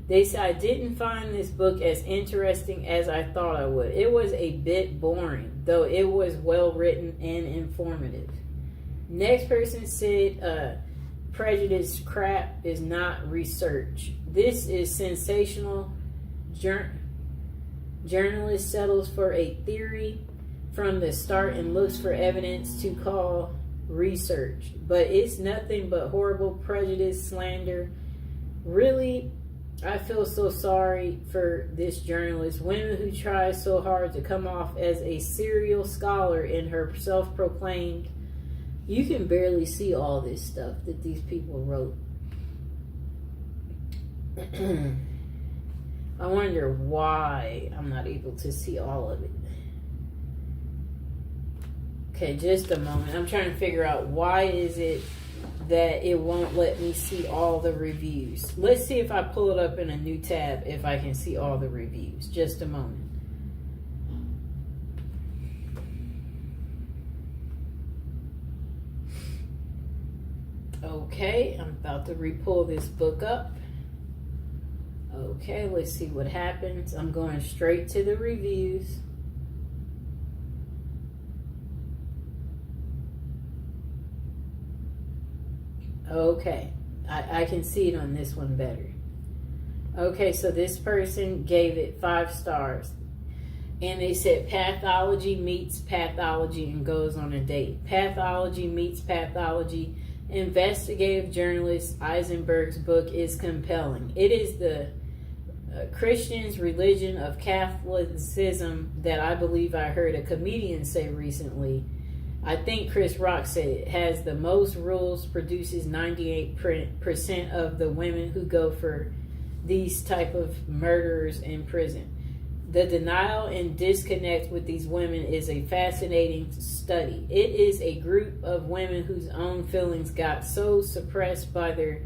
[SPEAKER 1] They said, I didn't find this book as interesting as I thought I would. It was a bit boring, though it was well written and informative. Next person said, prejudice crap is not research. This is sensational. Journalist settles for a theory from the start and looks for evidence to call research, but it's nothing but horrible prejudice, slander. Really, I feel so sorry for this journalist. Women who try so hard to come off as a serial scholar in her self-proclaimed. You can barely see all this stuff that these people wrote. I wonder why I'm not able to see all of it. Okay, just a moment. I'm trying to figure out why is it that it won't let me see all the reviews. Let's see if I pull it up in a new tab if I can see all the reviews. Just a moment. Okay, I'm about to re-pull this book up. Okay, let's see what happens. I'm going straight to the reviews. Okay, I can see it on this one better. Okay, so this person gave it 5 stars. And they said pathology meets pathology and goes on a date. Pathology meets pathology. Investigative journalist Eisenberg's book is compelling. It is the Christian's religion of Catholicism that I believe I heard a comedian say recently. I think Chris Rock said it has the most rules, produces 98% of the women who go for these type of murderers in prison. The denial and disconnect with these women is a fascinating study. It is a group of women whose own feelings got so suppressed by their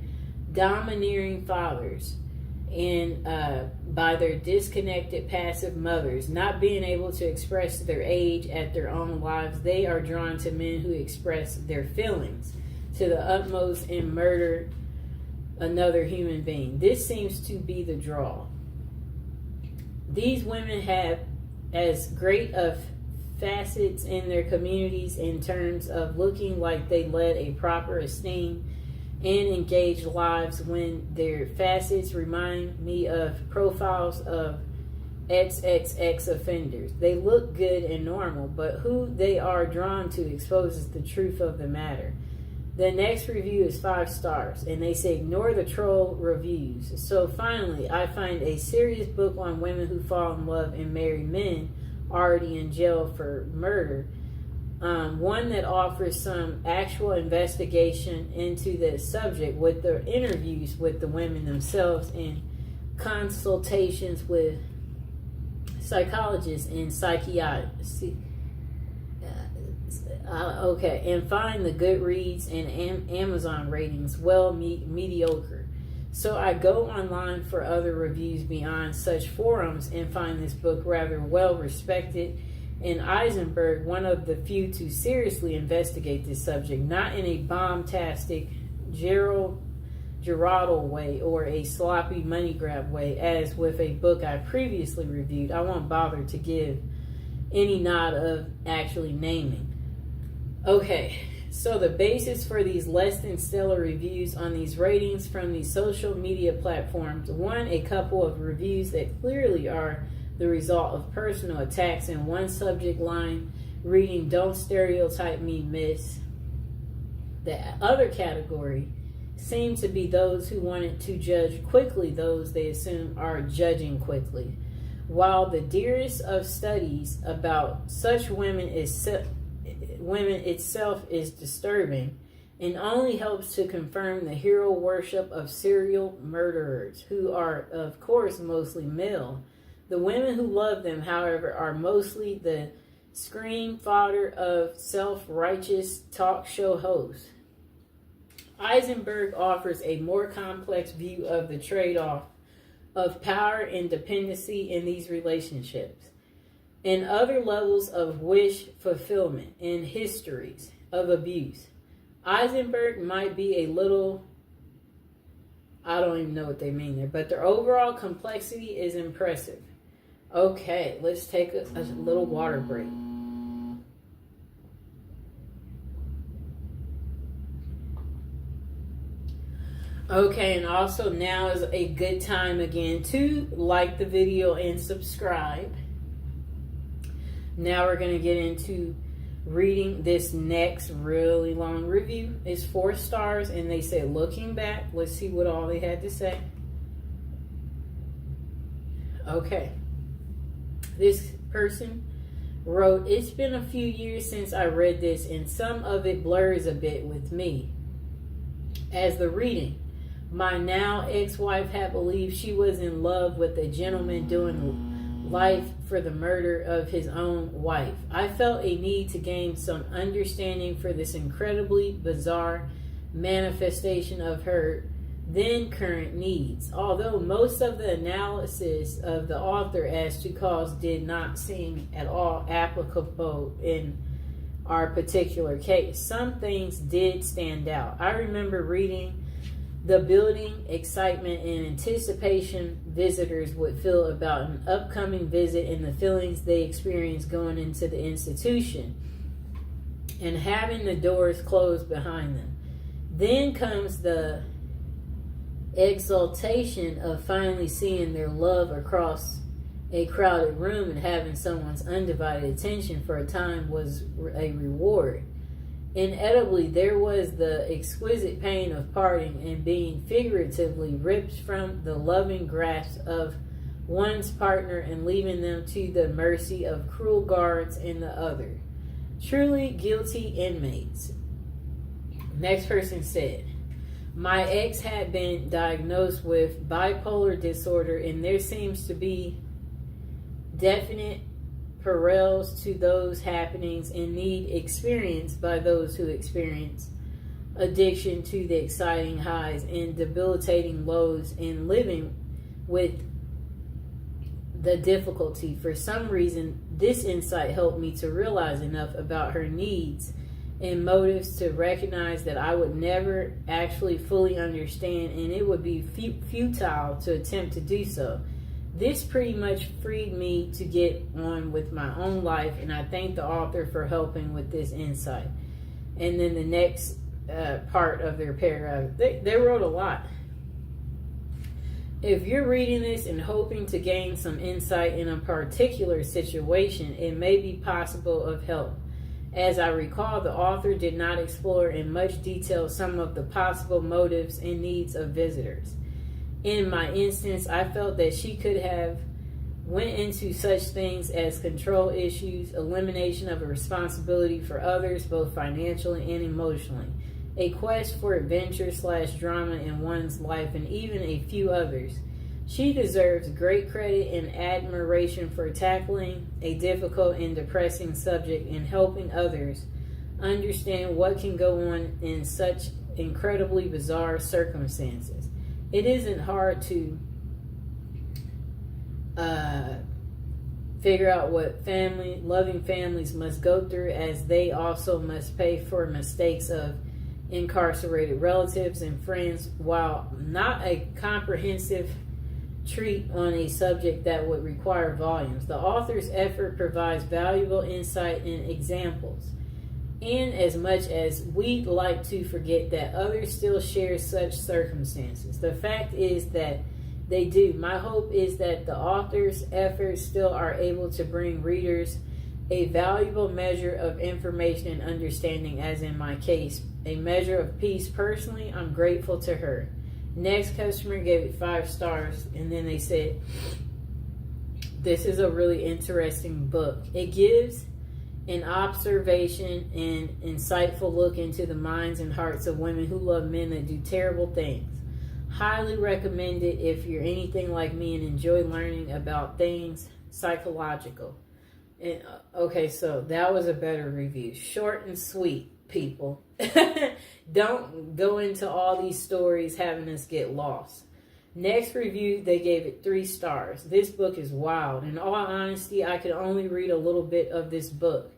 [SPEAKER 1] domineering fathers and by their disconnected passive mothers, not being able to express their age at their own lives. They are drawn to men who express their feelings to the utmost and murder another human being. This seems to be the draw. These women have as great of facets in their communities in terms of looking like they led a proper, esteemed, and engaged lives, when their facets remind me of profiles of XXX offenders. They look good and normal, but who they are drawn to exposes the truth of the matter. The next review is 5 stars, and they say ignore the troll reviews. So finally, I find a serious book on women who fall in love and marry men already in jail for murder. One that offers some actual investigation into the subject with the interviews with the women themselves and consultations with psychologists and psychiatrists. Okay, and find the Goodreads and Amazon ratings mediocre. So I go online for other reviews beyond such forums and find this book rather well respected, and Eisenberg one of the few to seriously investigate this subject, not in a bombastic Geraldo way or a sloppy money grab way, as with a book I previously reviewed. I won't bother to give any nod of actually naming. Okay, So the basis for these less than stellar reviews on these ratings from these social media platforms, one, a couple of reviews that clearly are the result of personal attacks, and one subject line reading, "Don't stereotype me, miss." The other category seem to be those who wanted to judge quickly those they assume are judging quickly. While the dearest of studies about such women itself is disturbing and only helps to confirm the hero worship of serial murderers, who are, of course, mostly male. The women who love them, however, are mostly the scream fodder of self-righteous talk show hosts. Eisenberg offers a more complex view of the trade-off of power and dependency in these relationships, and other levels of wish fulfillment and histories of abuse. Eisenberg might be a little, I don't even know what they mean there, but their overall complexity is impressive. Okay, let's take a little water break. Okay, and also now is a good time again to like the video and subscribe. Now we're going to get into reading this next really long review. It's 4 stars, and they say, looking back, let's see what all they had to say. Okay. This person wrote, "It's been a few years since I read this, and some of it blurs a bit with me. As the reading, my now ex-wife had believed she was in love with a gentleman doing life for the murder of his own wife. I felt a need to gain some understanding for this incredibly bizarre manifestation of her then current needs. Although most of the analysis of the author as to cause did not seem at all applicable in our particular case, some things did stand out. I remember reading the building excitement and anticipation visitors would feel about an upcoming visit and the feelings they experienced going into the institution and having the doors closed behind them. Then comes the exaltation of finally seeing their love across a crowded room, and having someone's undivided attention for a time was a reward. Inevitably, there was the exquisite pain of parting and being figuratively ripped from the loving grasp of one's partner and leaving them to the mercy of cruel guards and the other. Truly guilty inmates." Next person said, "My ex had been diagnosed with bipolar disorder, and there seems to be definite parallels to those happenings and need experienced by those who experience addiction to the exciting highs and debilitating lows in living with the difficulty. For some reason, this insight helped me to realize enough about her needs and motives to recognize that I would never actually fully understand, and it would be futile to attempt to do so. This pretty much freed me to get on with my own life, and I thank the author for helping with this insight." And then the next part of their paragraph, they wrote a lot. "If you're reading this and hoping to gain some insight in a particular situation, it may be possible of help. As I recall, the author did not explore in much detail some of the possible motives and needs of visitors. In my instance, I felt that she could have went into such things as control issues, elimination of a responsibility for others, both financially and emotionally, a quest for adventure/drama in one's life, and even a few others. She deserves great credit and admiration for tackling a difficult and depressing subject and helping others understand what can go on in such incredibly bizarre circumstances. It isn't hard to figure out what loving families must go through, as they also must pay for mistakes of incarcerated relatives and friends. While not a comprehensive treat on a subject that would require volumes, the author's effort provides valuable insight and examples. in as much as we'd like to forget that others still share such circumstances. The fact is that they do. My hope is that the author's efforts still are able to bring readers a valuable measure of information and understanding, as in my case, a measure of peace. Personally, I'm grateful to her. Next customer gave it 5 stars, and then they said, this is a really interesting book. It gives an observation and insightful look into the minds and hearts of women who love men that do terrible things. Highly recommend it if you're anything like me and enjoy learning about things psychological. And, okay, so that was a better review. Short and sweet, people. Don't go into all these stories having us get lost. Next review, they gave it 3 stars. This book is wild. In all honesty, I could only read a little bit of this book.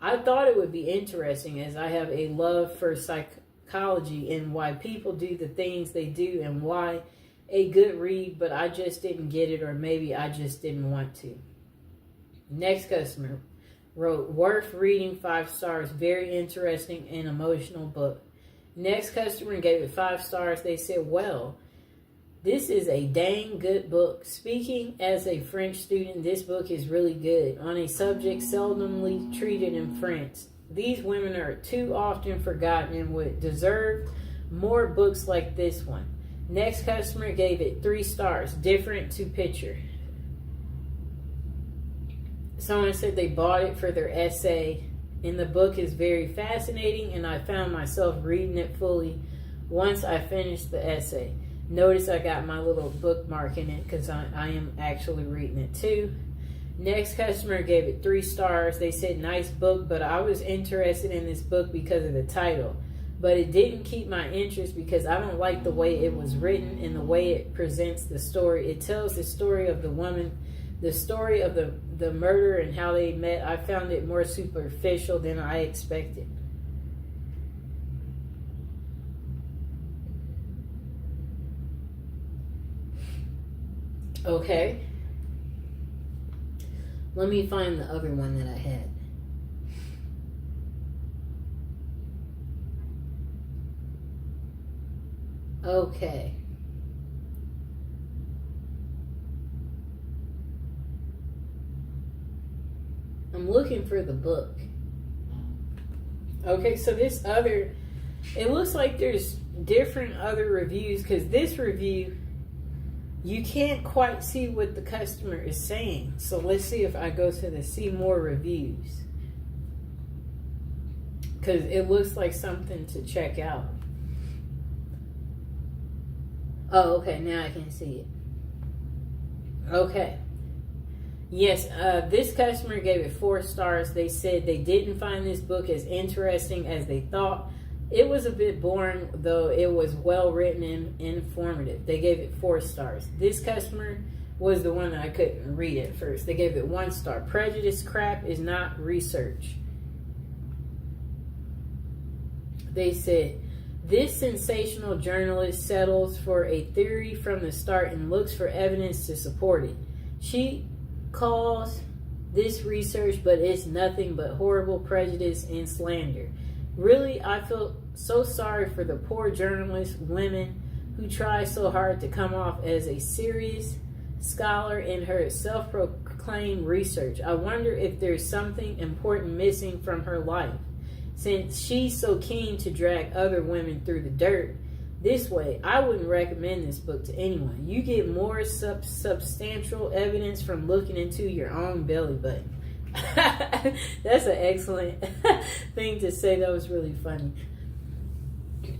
[SPEAKER 1] I thought it would be interesting, as I have a love for psychology and why people do the things they do and why a good read, but I just didn't get it, or maybe I just didn't want to. Next customer wrote, worth reading, 5 stars, very interesting and emotional book. Next customer gave it 5 stars. They said, well, this is a dang good book. Speaking as a French student, this book is really good on a subject seldomly treated in France. These women are too often forgotten and would deserve more books like this one. Next customer gave it 3 stars, different to picture. Someone said they bought it for their essay, and the book is very fascinating, and I found myself reading it fully once I finished the essay. Notice I got my little bookmark in it because I am actually reading it too. Next customer gave it 3 stars. They said, nice book, but I was interested in this book because of the title. But it didn't keep my interest because I don't like the way it was written and the way it presents the story. It tells the story of the woman, the story of the murder and how they met. I found it more superficial than I expected. Okay. Let me find the other one that I had. Okay. I'm looking for the book. Okay, so this other, it looks like there's different other reviews, because this review, you can't quite see what the customer is saying. So let's see if I go to the see more reviews, because it looks like something to check out. Oh, okay, now I can see it. Okay. Yes, this customer gave it 4 stars. They said they didn't find this book as interesting as they thought. It was a bit boring, though it was well written and informative. They gave it 4 stars. This customer was the one that I couldn't read at first. They gave it 1 star. Prejudice crap is not research. They said, this sensational journalist settles for a theory from the start and looks for evidence to support it. She calls this research, but it's nothing but horrible prejudice and slander. Really, I feel so sorry for the poor journalist women who try so hard to come off as a serious scholar in her self-proclaimed research. I wonder if there's something important missing from her life, since she's so keen to drag other women through the dirt this way. I wouldn't recommend this book to anyone. You get more substantial evidence from looking into your own belly button. That's an excellent thing to say. That was really funny.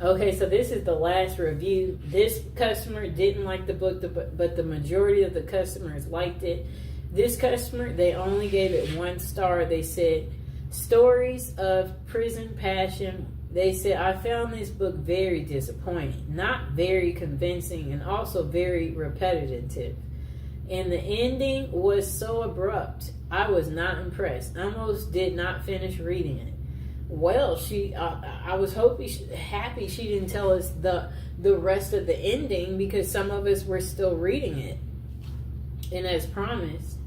[SPEAKER 1] Okay, so this is the last review. This customer didn't like the book, but the majority of the customers liked it. This customer, they only gave it 1 star. They said, stories of prison passion. They said, I found this book very disappointing, not very convincing, and also very repetitive. And the ending was so abrupt. I was not impressed. Almost did not finish reading it. Well, I was happy she didn't tell us the rest of the ending, because some of us were still reading it. And as promised,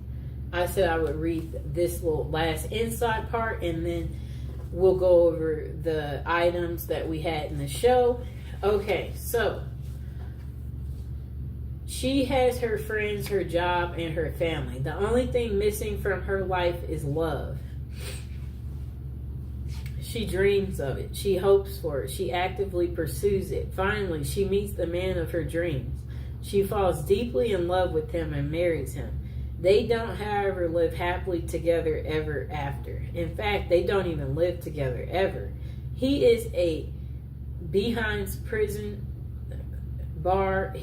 [SPEAKER 1] I said I would read this little last inside part, and then we'll go over the items that we had in the show. Okay, so she has her friends, her job, and her family. The only thing missing from her life is love. She dreams of it. She hopes for it. She actively pursues it. Finally, she meets the man of her dreams. She falls deeply in love with him and marries him. They don't, however, live happily together ever after. In fact, they don't even live together ever. He is behind prison bars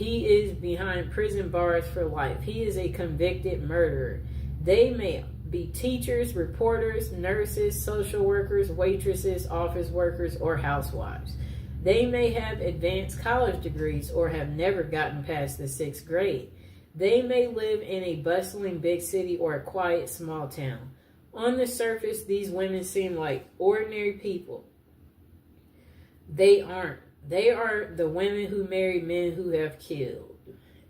[SPEAKER 1] for life. He is a convicted murderer. They may be teachers, reporters, nurses, social workers, waitresses, office workers, or housewives. They may have advanced college degrees or have never gotten past the 6th grade. They may live in a bustling big city or a quiet small town. On the surface, these women seem like ordinary people. They aren't. They are the women who marry men who have killed,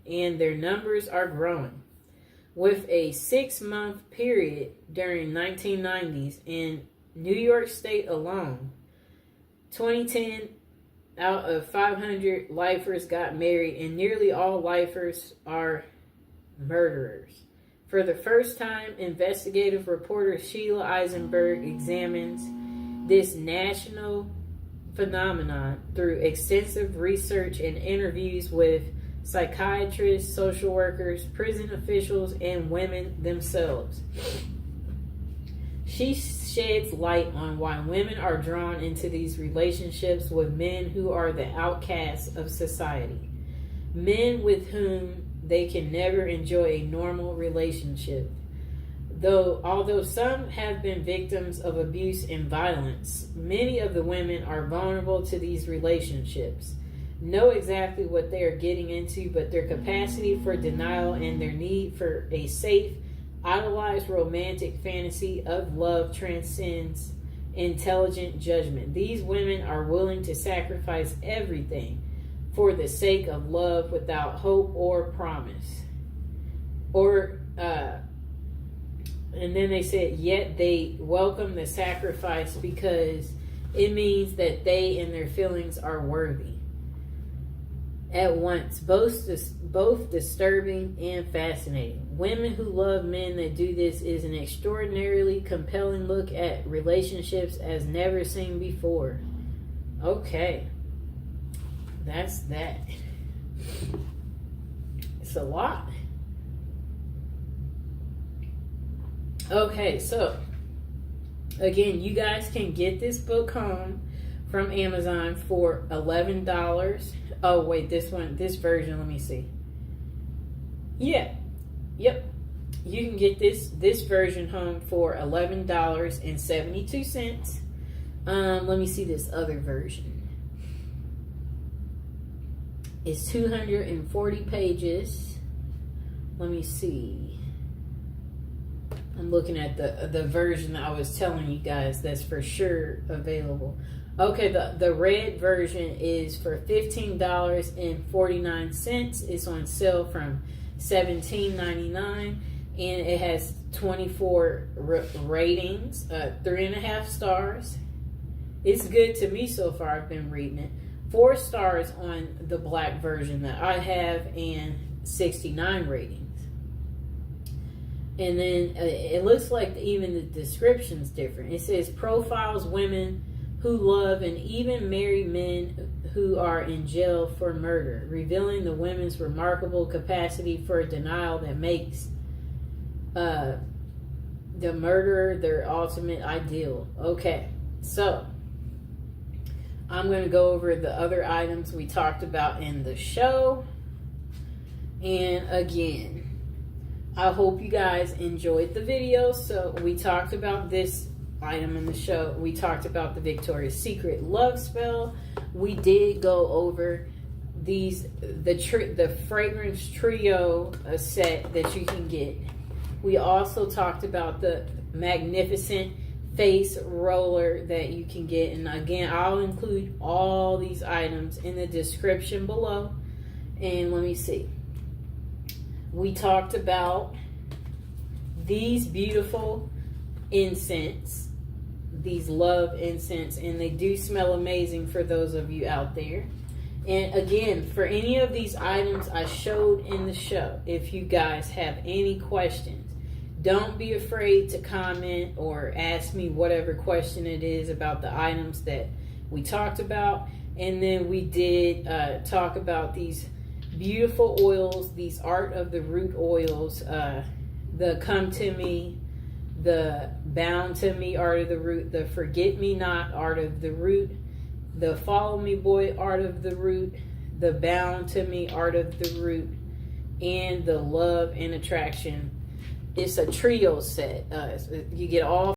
[SPEAKER 1] and their numbers are growing. With a 6-month period during 1990s in New York State alone, 2010 out of 500 lifers got married, and nearly all lifers are murderers. For the first time, investigative reporter Sheila Eisenberg examines this national phenomenon through extensive research and interviews with psychiatrists, social workers, prison officials, and women themselves. She sheds light on why women are drawn into these relationships with men who are the outcasts of society, men with whom they can never enjoy a normal relationship. Although some have been victims of abuse and violence, many of the women are vulnerable to these relationships, know exactly what they are getting into, but their capacity for denial and their need for a safe, idolized romantic fantasy of love transcends intelligent judgment. These women are willing to sacrifice everything for the sake of love without hope or promise. And then they said, yet they welcome the sacrifice because it means that they and their feelings are worthy. At once, both disturbing and fascinating. Women who love men that do this is an extraordinarily compelling look at relationships as never seen before. Okay. That's that. It's a lot. Okay, so again, you guys can get this book home from Amazon for $11. Oh wait, this version, let me see. Yep. You can get this version home for $11.72. Let me see this other version. It's 240 pages. Let me see. I'm looking at the version that I was telling you guys that's for sure available. Okay, the red version is for $15.49. It's on sale from $17.99, and it has 24 ratings, 3.5 stars. It's good to me so far. I've been reading it. 4 stars on the black version that I have, and 69 ratings. And then it looks like even the description's different. It says profiles women who love and even marry men who are in jail for murder, revealing the women's remarkable capacity for denial that makes the murderer their ultimate ideal. Okay, so I'm going to go over the other items we talked about in the show. And again, I hope you guys enjoyed the video. So we talked about this item in the show. We talked about the Victoria's Secret love spell. We did go over the fragrance trio set that you can get. We also talked about the magnificent face roller that you can get. And again, I'll include all these items in the description below. And let me see. We talked about these beautiful incense these love incense, and they do smell amazing for those of you out there. And again, for any of these items I showed in the show, if you guys have any questions, don't be afraid to comment or ask me whatever question it is about the items that we talked about. And then we did talk about these beautiful oils, these Art of the Root oils, the Come to Me, the Bound to Me Art of the Root, the Forget Me Not Art of the Root, the Follow Me Boy Art of the Root, the Bound to Me Art of the Root, and the Love and Attraction. It's a trio set. You get all